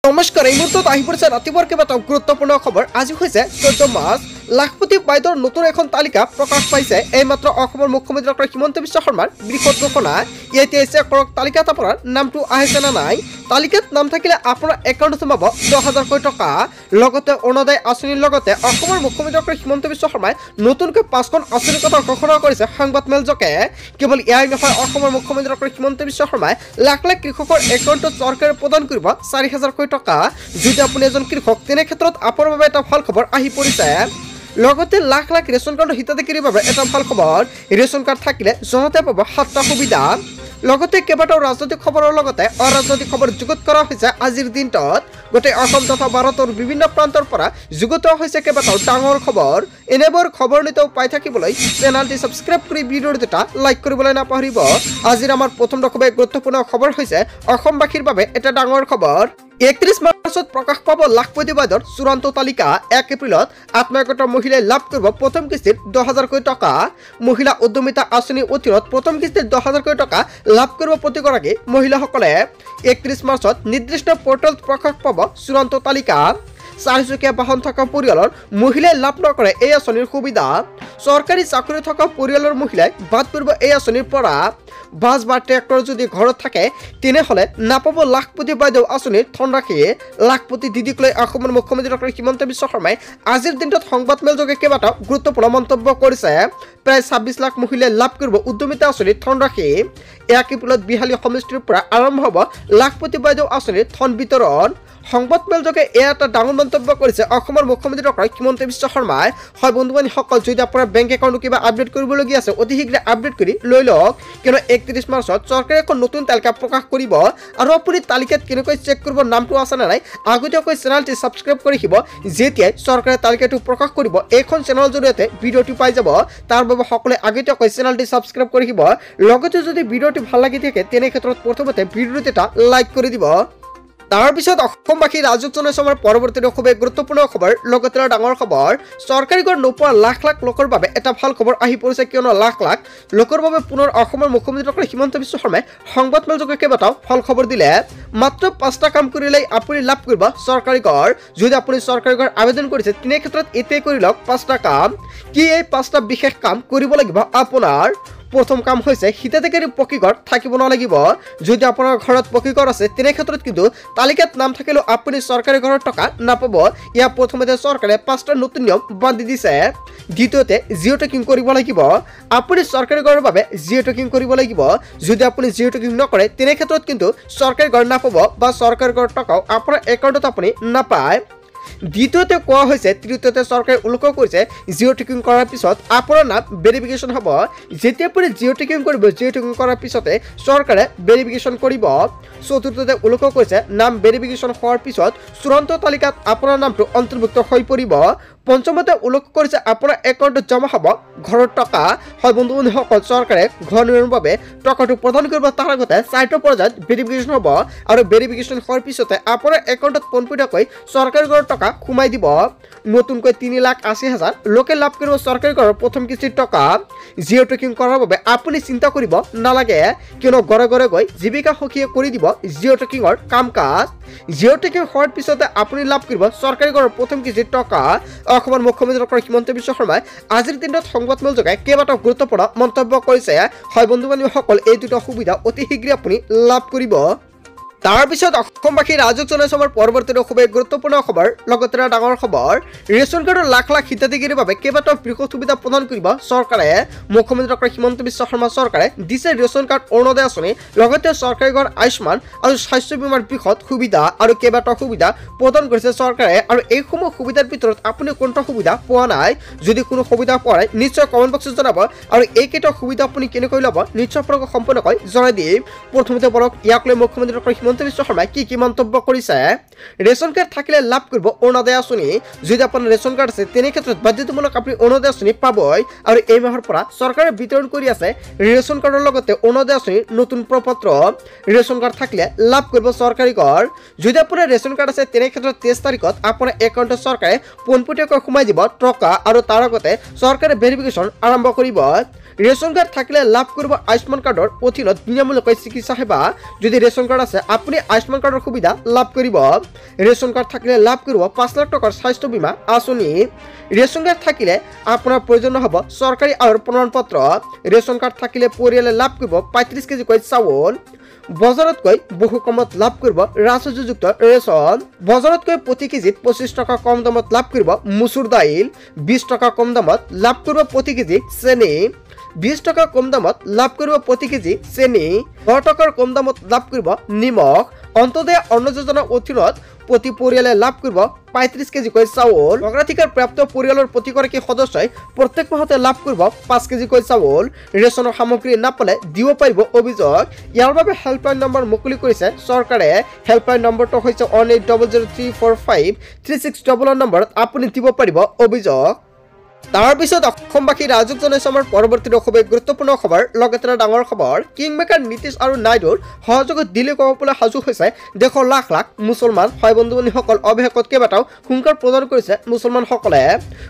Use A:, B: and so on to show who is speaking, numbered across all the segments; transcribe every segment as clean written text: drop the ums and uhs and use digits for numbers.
A: নমস্কাৰ এই মুহূৰ্তত আহি পৰিছে ৰাতিপুৱাৰ কেইবাটাও গুৰুত্বপূৰ্ণ খবৰ। আজি হৈছে 14 মাৰ্চ। লাখপতি বাইদেউৰ নতুন এখন তালিকা প্ৰকাশ পাইছে। এইমাত্ৰ অসমৰ মুখ্যমন্ত্ৰী ডক্টৰ হিমন্ত বিশ্ব শৰ্মাৰ বৃহৎ ঘোষণা। এতিয়া চেক কৰক তালিকাত আপোনাৰ নামটো আহিছে না নাই। তালিকাত নাম থাকিলে আপোনাৰ একাউণ্টত সোমাব 10,000 টকা। লগতে অৰুণোদয় আঁচনিৰ লগতে অসমৰ মুখ্যমন্ত্ৰী ডক্টৰ হিমন্ত বিশ্ব শৰ্মাই নতুনকৈ 5খন আঁচনিৰ কথা ঘোষণা কৰিছে সংবাদ মেলযোগে। কেৱল ইয়াই নহয়, অসমৰ মুখ্যমন্ত্ৰী ডক্টৰ হিমন্ত বিশ্ব শৰ্মাই লাখ লাখ কৃষকৰ একাউণ্টত চৰকাৰে প্ৰদান কৰিব 4,000 টকা। যদি আপুনি এজন কৃষক, তেনে ক্ষেত্ৰত আপোনাৰ বাবে এটা ভাল খবৰ আহি পৰিছে। লগতে লাখ লাখ ৰেচন কাৰ্ডৰ হিতাধিকাৰীৰ বাবে এটা ভাল খবৰ। ৰেচন কাৰ্ড থাকিলে জনতাই পাব 7টা সুবিধা। লগতে কেইবাটাও ৰাজনৈতিক খবৰৰ লগতে অৰাজনৈতিক খবৰ যুগুত কৰা হৈছে আজিৰ দিনটোত। গোটেই অসম তথা ভাৰতৰ বিভিন্ন প্ৰান্তৰ পৰা যুগুত হৈছে কেইবাটাও ডাঙৰ খবৰ। এনেবোৰ খবৰ নিতৌ পাই থাকিবলৈ চেনেলটি ছাবস্ক্ৰাইব কৰি ভিডিঅ'টো এটা লাইক কৰিবলৈ নাপাহৰিব। আজিৰ আমাৰ প্ৰথম খুবেই গুৰুত্বপূৰ্ণ খবৰ হৈছে অসমবাসীৰ বাবে এটা ডাঙৰ খবৰ। 31 মাৰ্চত প্ৰকাশ পাব লাখপতি বাইদেউৰ চূড়ান্ত তালিকা। 1 এপ্ৰিলত আত্মসহায়ক মহিলাই লাভ কৰিব প্ৰথম কিস্তিৰ 10,000 টকা। মহিলা উদ্যমিতা আঁচনিৰ অধীনত প্ৰথম কিস্তিৰ 10,000 টকা লাভ কৰিব প্ৰতিগৰাকী মহিলাসকলে। 31 মাৰ্চত নিৰ্দিষ্ট পৰ্টেলত প্ৰকাশ পাব চূড়ান্ত তালিকা। 4চকীয়া বাহন থকা পৰিয়ালৰ মহিলাই লাভ নকৰে এই আঁচনিৰ সুবিধা। চৰকাৰী চাকৰি থকা পৰিয়ালৰ মহিলাই বাদ পৰিব এই আঁচনিৰ পৰা। বাছ বা ট্ৰেক্টৰ যদি ঘৰত থাকে তেনেহ'লে নাপাব লাখপতি বাইদেউ আঁচনিৰ ধনৰাশি। লাখপতি দিদিক লৈ অসমৰ মুখ্যমন্ত্ৰী ডক্টৰ হিমন্ত বিশ্ব শৰ্মাই আজিৰ দিনটোত সংবাদ মেলযোগে কেইবাটাও গুৰুত্বপূৰ্ণ মন্তব্য কৰিছে। প্ৰায় 26 লাখ মহিলাই লাভ কৰিব উদ্যমিতা আঁচনিৰ ধনৰাশি। 1 এপ্ৰিলত বিহালী সমষ্টিৰ পৰা আৰম্ভ হ'ব লাখপতি বাইদেউ আঁচনিৰ ধন বিতৰণ। সংবাদ মেলযোগে এয়া এটা ডাঙৰ মন্তব্য কৰিছে অসমৰ মুখ্যমন্ত্ৰী ডক্টৰ হিমন্ত বিশ্ব শৰ্মাই। হয় বন্ধু-বান্ধৱীসকল, যদি আপোনাৰ বেংক একাউণ্টত কিবা আপডেট কৰিবলগীয়া আছে অতি শীঘ্ৰে আপডেট কৰি লৈ লওক, কিয়নো 31 মাৰ্চত চৰকাৰে এখন নতুন তালিকা প্ৰকাশ কৰিব। আৰু আপুনি তালিকাত কেনেকৈ চেক কৰিব নামটো আছে নে নাই আগতীয়াকৈ চেনেলটি ছাবস্ক্ৰাইব কৰি ৰাখিব। যেতিয়াই চৰকাৰে তালিকাটো প্ৰকাশ কৰিব এইখন চেনেলৰ জৰিয়তে ভিডিঅ'টো পাই যাব। তাৰ বাবে সকলোৱে আগতীয়াকৈ চেনেলটি ছাবস্ক্ৰাইব কৰি ৰাখিব। লগতে যদি ভিডিঅ'টো ভাল লাগি থাকে তেনে ক্ষেত্ৰত প্ৰথমতে ভিডিঅ'টো এটা লাইক কৰি দিব। তাৰপিছত অসমবাসী ৰাজক জনাইছে আমাৰ পৰৱৰ্তী খুবেই গুৰুত্বপূৰ্ণ খবৰ। লগতে ডাঙৰ খবৰ, চৰকাৰী ঘৰ নোপোৱা লাখ লাখ লোকৰ বাবে এটা ভাল খবৰ আহি পৰিছে। কিয়নো লাখ লাখ লোকৰ বাবে পুনৰ অসমৰ মুখ্যমন্ত্ৰী ডক্টৰ হিমন্ত বিশ্ব শৰ্মাই সংবাদ মেলযোগে কেইবাটাও ভাল খবৰ দিলে। মাত্ৰ 5টা কাম কৰিলেই আপুনি লাভ কৰিব চৰকাৰী ঘৰ। যদি আপুনি চৰকাৰী ঘৰ আবেদন কৰিছে তেনে ক্ষেত্ৰত এতিয়াই কৰি লওক 5টা কাম। কি এই 5টা বিশেষ কাম কৰিব লাগিব আপোনাৰ? প্ৰথম কাম হৈছে হিতাধিকাৰী পকী ঘৰ থাকিব নালাগিব। যদি আপোনাৰ ঘৰত পকী ঘৰ আছে তেনে ক্ষেত্ৰত কিন্তু তালিকাত নাম থাকিলেও আপুনি চৰকাৰী ঘৰৰ টকা নাপাব। ইয়াৰ প্ৰথমতে চৰকাৰে 5টা নতুন নিয়ম বান্ধি দিছে। দ্বিতীয়তে জিঅ' টেকিং কৰিব লাগিব। আপুনি চৰকাৰী ঘৰৰ বাবে জিঅ' টেকিং কৰিব লাগিব। যদি আপুনি জিঅ' টেকিং নকৰে তেনে ক্ষেত্ৰত কিন্তু চৰকাৰী ঘৰ নাপাব বা চৰকাৰী ঘৰৰ টকাও আপোনাৰ একাউণ্টত আপুনি নাপায়। দ্বিতীয়তে কোৱা হৈছে, তৃতীয়তে চৰকাৰে উল্লেখ কৰিছে জিঅ' টেকিং কৰাৰ পিছত আপোনাৰ নাম ভেৰিফিকেশ্যন হ'ব। যেতিয়া আপুনি জিঅ' টেকিং কৰিব, জিঅ' টেকিং কৰাৰ পিছতে চৰকাৰে ভেৰিফিকেশ্যন কৰিব। চতুৰ্থতে উল্লেখ কৰিছে নাম ভেৰিফিকেশ্যন হোৱাৰ পিছত চূড়ান্ত তালিকাত আপোনাৰ নামটো অন্তৰ্ভুক্ত হৈ পৰিব। পঞ্চমতে উল্লেখ কৰিছে আপোনাৰ একাউণ্টত জমা হ'ব ঘৰৰ টকা। হয় বন্ধু-বান্ধৱীসকল, চৰকাৰে ঘৰ নিৰ্মাণৰ বাবে টকাটো প্ৰদান কৰিব। তাৰ আগতে 4টা পৰ্যায়ত ভেৰিফিকেশ্যন হ'ব আৰু ভেৰিফিকেশ্যন হোৱাৰ পিছতে আপোনাৰ একাউণ্টত পোনপটীয়াকৈ চৰকাৰী ঘৰৰ টকা সোমাই দিব। নতুনকৈ 3,80,000 লোকে লাভ কৰিব চৰকাৰী ঘৰৰ প্ৰথম কিস্তিৰ টকা। জিঅ' টেকিং কৰাৰ বাবে আপুনি চিন্তা কৰিব নালাগে, কিয়নো ঘৰে ঘৰে গৈ জীৱিকা সখীয়ে কৰি দিব জিঅ' টেকিঙৰ কাম কাজ। জিঅ' টেকিং হোৱাৰ পিছতে আপুনি লাভ কৰিব চৰকাৰী ঘৰৰ প্ৰথম কিস্তিৰ টকা। অসমৰ মুখ্যমন্ত্ৰী ডক্টৰ হিমন্ত বিশ্ব শৰ্মাই আজিৰ দিনত সংবাদ মেলযোগে কেইবাটাও গুৰুত্বপূৰ্ণ মন্তব্য কৰিছে। হয় বন্ধু-বান্ধৱীসকল, এই দুটা সুবিধা অতি শীঘ্ৰে আপুনি লাভ কৰিব। তাৰপিছত অসমবাসী ৰাজক জনাইছে আমাৰ পৰৱৰ্তী খুবেই গুৰুত্বপূৰ্ণ খবৰ। লগতে ডাঙৰ খবৰ, ৰেচন কাৰ্ডৰ লাখ লাখ হিতাধিকাৰীৰ বাবে কেইবাটাও বৃহৎ সুবিধা প্ৰদান কৰিব চৰকাৰে। মুখ্যমন্ত্ৰী ডক্টৰ হিমন্ত বিশ্ব শৰ্মা চৰকাৰে দিছে ৰেচন কাৰ্ড, অৰুণোদয় আঁচনি, লগতে চৰকাৰী ঘৰ, আয়ুষ্মান আৰু স্বাস্থ্য বীমাৰ বৃহৎ সুবিধা আৰু কেইবাটাও সুবিধা প্ৰদান কৰিছে চৰকাৰে। আৰু এইসমূহ সুবিধাৰ ভিতৰত আপুনি কোনটো সুবিধা পোৱা নাই, যদি কোনো সুবিধা পোৱা নাই নিশ্চয় কমেণ্ট বক্সত জনাব। আৰু এইকেইটা সুবিধা আপুনি কেনেকৈ ল'ব নিশ্চয় আপোনাক সম্পূৰ্ণকৈ জনাই দিম। প্ৰথমতে বলক ইয়াক লৈ মুখ্যমন্ত্ৰী ডক্টৰ হিমন্ত বিশ্ব শৰ্মাই কি মন্তব্য কৰিছে। ৰেচন কাৰ্ড থাকিলে লাভ কৰিব অৰুণোদয় আঁচনি। যদি আপোনাৰ ৰেচন কাৰ্ড আছে তেনে ক্ষেত্ৰত বাধ্যতামূলক আপুনি অৰুণোদয় আঁচনি পাবই। আৰু এই মাহৰ পৰা চৰকাৰে বিতৰণ কৰি আছে ৰেচন কাৰ্ডৰ লগতে অৰুণোদয় আঁচনিৰ নতুন প্ৰপত্ৰ। ৰেচন কাৰ্ড থাকিলে লাভ কৰিব চৰকাৰী ঘৰ। যদি আপোনাৰ ৰেচন কাৰ্ড আছে তেনে ক্ষেত্ৰত 23 তাৰিখত আপোনাৰ একাউণ্টত চৰকাৰে পোনপটীয়াকৈ সোমাই দিব টকা। আৰু তাৰ আগতে চৰকাৰে ভেৰিফিকেশ্যন আৰম্ভ কৰিব। ৰেচন কাৰ্ড থাকিলে লাভ কৰিব আয়ুষ্মান কাৰ্ডৰ অধীনত বিনামূলীয়াকৈ চিকিৎসা সেৱা যদি ৰেচন কাৰ্ড আছে আপুনি আয়ুষ্মান কাৰ্ডৰ সুবিধা লাভ কৰিব ৰেচন কাৰ্ড থাকিলে লাভ কৰিব 5 লাখ টকাৰ স্বাস্থ্য বীমা আঁচনি ৰেচন কাৰ্ড থাকিলে আপোনাৰ প্ৰয়োজন হ'ব চৰকাৰী আয়ৰ প্ৰমাণপত্ৰ ৰেচন কাৰ্ড থাকিলে পৰিয়ালে লাভ কৰিব 35 কেজিকৈ চাউল বজাৰতকৈ বহু কমত লাভ কৰিব ৰাজযুক্ত ৰেচন বজাৰতকৈ প্ৰতি কেজিত 25 টকা কম দামত লাভ কৰিব মচুৰ দাইল 20 টকা কম দামত লাভ কৰিব প্ৰতি কেজি চেনি 20 টকা কম দামত লাভ কৰিব প্ৰতি কেজি চেনি 10 টকাৰ কম দামত লাভ কৰিব নিমখ অন্তদয় অন্ন যোজনাৰ অধীনত প্ৰতি পৰিয়ালে লাভ কৰিব 35 কেজিকৈ চাউল অগ্ৰাধিকাৰ প্ৰাপ্ত পৰিয়ালৰ প্ৰতিগৰাকী সদস্যই প্ৰত্যেক মাহতে লাভ কৰিব 5 কেজিকৈ চাউল ৰেচনৰ সামগ্ৰী নাপালে দিব পাৰিব অভিযোগ ইয়াৰ বাবে হেল্পলাইন নম্বৰ মুকলি কৰিছে চৰকাৰে হেল্পলাইন নম্বৰটো হৈছে 1800345366 নম্বৰত আপুনি দিব পাৰিব অভিযোগ তাৰ পিছত অসমবাসী ৰাজক জনাইছে আমাৰ পৰৱৰ্তী খুবেই গুৰুত্বপূৰ্ণ খবৰ লগতে ডাঙৰ খবৰ কিংমেকাৰ নীতিশ আৰু নাইডুৰ সহযোগত দিল্লী কবলৈ সাজু হৈছে দেশৰ লাখ লাখ মুছলমান হয় বন্ধুবান্ধীসকল অৱশেষত কেইবাটাও হুংকাৰ প্ৰদান কৰিছে মুছলমানসকলে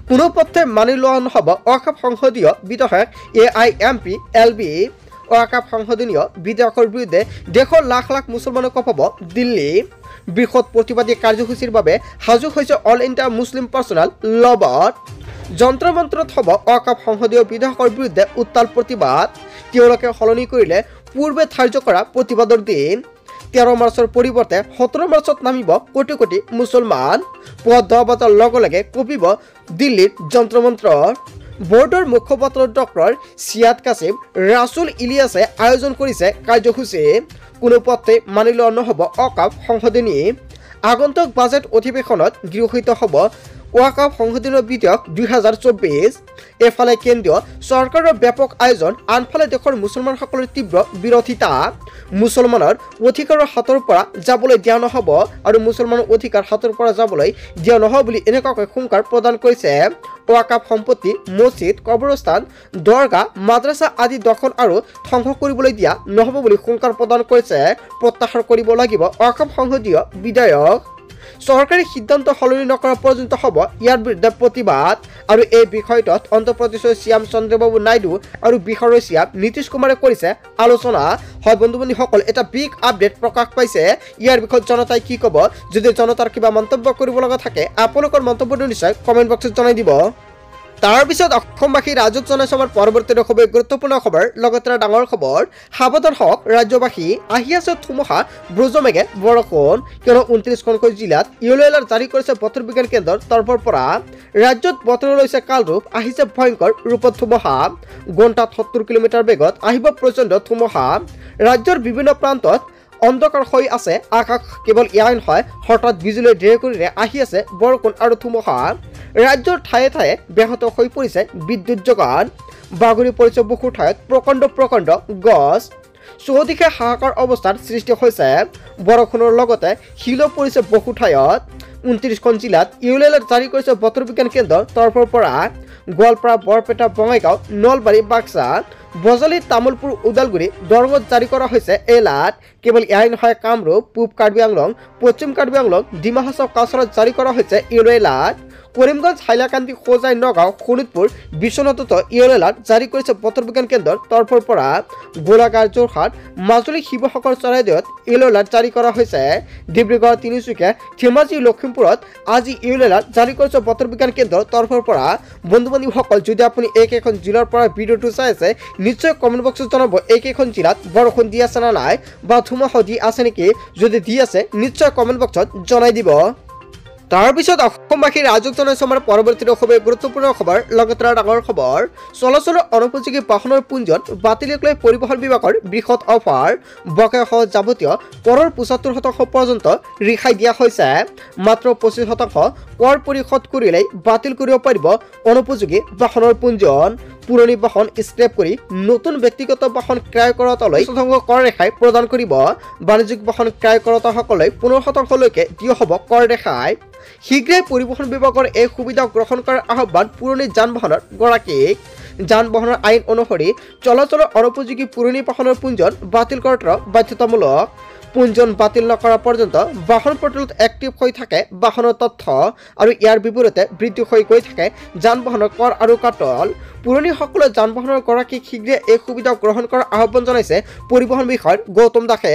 A: কোনো পথে মানি লোৱা নহ'ব অকাপ সংসদীয় বিধেয়ক AIMP LB অকাপ সংশোধনীয় বিধেয়কৰ বিৰুদ্ধে দেশৰ লাখ লাখ মুছলমানক পাব দিল্লী বৃহৎ প্ৰতিবাদী কাৰ্যসূচীৰ বাবে সাজু হৈছে অল ইণ্ডিয়া মুছলিম পাৰ্চনেল ল বৰ্ড যন্ত্ৰ মন্ত্ৰত হ'ব অকাপ সংসদীয় বিধেয়কৰ বিৰুদ্ধে উত্তাল প্ৰতিবাদ তেওঁলোকে সলনি কৰিলে পূৰ্বে ধাৰ্য কৰা প্ৰতিবাদৰ দিন 13 মাৰ্চৰ পৰিৱৰ্তে 17 মাৰ্চত নামিব কোটি কোটি মুছলমান পুৱা 10 বজাৰ লগে লগে কঁপিব দিল্লীৰ যন্ত্ৰ মন্ত্ৰ বৰ্ডৰ মুখপাত্ৰ ডক্টৰ সিয়াদ কাছিম ৰাছুল ইলিয়াছে আয়োজন কৰিছে কাৰ্যসূচী কোনো পথে মানি লোৱা নহ'ব অকাপ সংশোধনী আগন্তুক বাজেট অধিৱেশনত গৃহীত হ'ব ওয়াকাফ সংশোধনী বিধেয়ক 2024 এফালে কেন্দ্ৰীয় চৰকাৰৰ ব্যাপক আয়োজন আনফালে দেশৰ মুছলমানসকলৰ তীব্ৰ বিৰোধিতা মুছলমানৰ অধিকাৰৰ হাতৰ পৰা যাবলৈ দিয়া নহ'ব আৰু মুছলমানৰ অধিকাৰ হাতৰ পৰা যাবলৈ দিয়া নহ'ব বুলি এনেকুৱাকৈ হুংকাৰ প্ৰদান কৰিছে ওয়াকাফ সম্পত্তি মছজিদ কবৰস্থান দৰগাহ মাদ্ৰাছা আদি দখল আৰু ধ্বংস কৰিবলৈ দিয়া নহ'ব বুলি হুংকাৰ প্ৰদান কৰিছে প্ৰত্যাহাৰ কৰিব লাগিব ওয়াকাফ সংসদীয় বিধেয়ক চৰকাৰী সিদ্ধান্ত সলনি নকৰা পৰ্যন্ত হ'ব ইয়াৰ বিৰুদ্ধে প্ৰতিবাদ আৰু এই বিষয়টোত অন্ধ্ৰপ্ৰদেশৰ চিএম চন্দ্ৰবাবু নাইডু আৰু বিহাৰৰ চিএম নীতিশ কুমাৰে কৰিছে আলোচনা হয় বন্ধুবান্ধীসকল এটা বিগ আপডেট প্ৰকাশ পাইছে ইয়াৰ বিষয়ত জনতাই কি ক'ব যদি জনতাৰ কিবা মন্তব্য কৰিব লগা থাকে আপোনালোকৰ মন্তব্যটো নিশ্চয় কমেণ্ট বক্সত জনাই দিব তাৰ পিছত অসমবাসী ৰাজক জনাইছে আমাৰ পৰৱৰ্তী খুবেই গুৰুত্বপূৰ্ণ খবৰ লগতে ডাঙৰ খবৰ সাৱধান হওক ৰাজ্যবাসী আহি আছে ধুমুহা ব্ৰজমেঘে বৰষুণ কিয়নো 29খনকৈ জিলাত ইয়েলো এলাৰ্ট জাৰি কৰিছে বতৰ বিজ্ঞান কেন্দ্ৰৰ তৰফৰ পৰা ৰাজ্যত বতৰ লৈছে কালৰূপ আহিছে ভয়ংকৰ ৰূপত ধুমুহা ঘণ্টাত 70 কিলোমিটাৰ বেগত আহিব প্ৰচণ্ড ধুমুহা ৰাজ্যৰ বিভিন্ন প্ৰান্তত অন্ধকাৰ হৈ আছে আকাশ কেৱল ইয়াই নহয় হঠাৎ বিজুলী ঢেৰেকনিৰে আহি আছে বৰষুণ আৰু ধুমুহা ৰাজ্যৰ ঠায়ে ঠায়ে ব্যাহত হৈ পৰিছে বিদ্যুৎ যোগান বাগৰি পৰিছে বহু ঠাইত প্ৰকাণ্ড গছ চৌদিশে হাহাকাৰ অৱস্থাৰ সৃষ্টি হৈছে বৰষুণৰ লগতে শিলো পৰিছে বহু ঠাইত 29খন জিলাত ইয়েলো এলাৰ্ট জাৰি কৰিছে বতৰ বিজ্ঞান কেন্দ্ৰৰ তৰফৰ পৰা গোৱালপাৰা বৰপেটা বঙাইগাঁও নলবাৰী বাক্সা বজালী তামুলপুৰ ওদালগুৰি দৰঙত জাৰি কৰা হৈছে এলাৰ্ট কেৱল ইয়াই নহয় কামৰূপ পূব কাৰ্বি আংলং পশ্চিম কাৰ্বি আংলং ডিমা হাছাও কাছাৰত জাৰি কৰা হৈছে ইয়েলো এলাৰ্ট কৰিমগঞ্জ হাইলাকান্দি হোজাই নগাঁও শোণিতপুৰ বিশ্বনাথতো ইয়েলো এলাৰ্ট জাৰি কৰিছে বতৰ বিজ্ঞান কেন্দ্ৰৰ তৰফৰ পৰা গোলাঘাট যোৰহাট মাজুলী শিৱসাগৰ চৰাইদেউত ইয়েলো এলাৰ্ট জাৰি কৰা হৈছে ডিব্ৰুগড় তিনিচুকীয়া ধেমাজি লখিমপুৰত আজি ইয়েলো এলাৰ্ট জাৰি কৰিছে বতৰ বিজ্ঞান কেন্দ্ৰৰ তৰফৰ পৰা বন্ধুবান্ধৱীসকল যদি আপুনি এইকেইখন জিলাৰ পৰা ভিডিঅ'টো চাই আছে নিশ্চয় কমেণ্ট বক্সত জনাব এইকেইখন জিলাত বৰষুণ দি আছে না নাই বা ধুমুহা দি আছে নেকি যদি দি আছে নিশ্চয় কমেণ্ট বক্সত জনাই দিব তাৰ পিছত অসমবাসী ৰাজক জনাইছে আমাৰ পৰৱৰ্তী খুবেই গুৰুত্বপূৰ্ণ খবৰ লগতে ডাঙৰ খবৰ চলাচলৰ অনুপযোগী বাহনৰ পুঞ্জন বাতিলক লৈ পৰিবহণ বিভাগৰ বৃহৎ অফাৰ বকেয়াসহ যাৱতীয় কৰৰ 75% পৰ্যন্ত ৰেহাই দিয়া হৈছে মাত্ৰ 25% কৰ পৰিশোধ কৰিলেই বাতিল কৰিব পাৰিব অনুপযোগী বাহনৰ পুঞ্জন পুৰণি বাহন স্ক্ৰেপ কৰি নতুন ব্যক্তিগত বাহন ক্ৰয় কৰাটোলৈ 5% কৰ ৰেহাই প্ৰদান কৰিব বাণিজ্যিক বাহন ক্ৰয় কৰাটোসকললৈ 15% লৈকে দিয়া হ'ব কৰ ৰেহাই শীঘ্ৰে পৰিবহণ বিভাগৰ এই সুবিধা গ্ৰহণ কৰাৰ আহ্বান পুৰণি যান বাহনৰ গৰাকীক যান বাহনৰ আইন অনুসৰি চলাচলৰ অনুপযোগী পুৰণি বাহনৰ পুঞ্জন বাতিল কৰাটো বাধ্যতামূলক পোনজন বাতিল নকৰা পৰ্যন্ত বাহন পৰ্টেলত এক্টিভ হৈ থাকে বাহনৰ তথ্য আৰু ইয়াৰ বিপৰীতে বৃদ্ধি হৈ গৈ থাকে যান বাহনৰ কৰ আৰু কাটল। পুৰণিসকলে যান বাহনৰ গৰাকীক শীঘ্ৰে এই সুবিধা গ্ৰহণ কৰাৰ আহ্বান জনাইছে পৰিবহণ বিষয়ৰ গৌতম দাসে।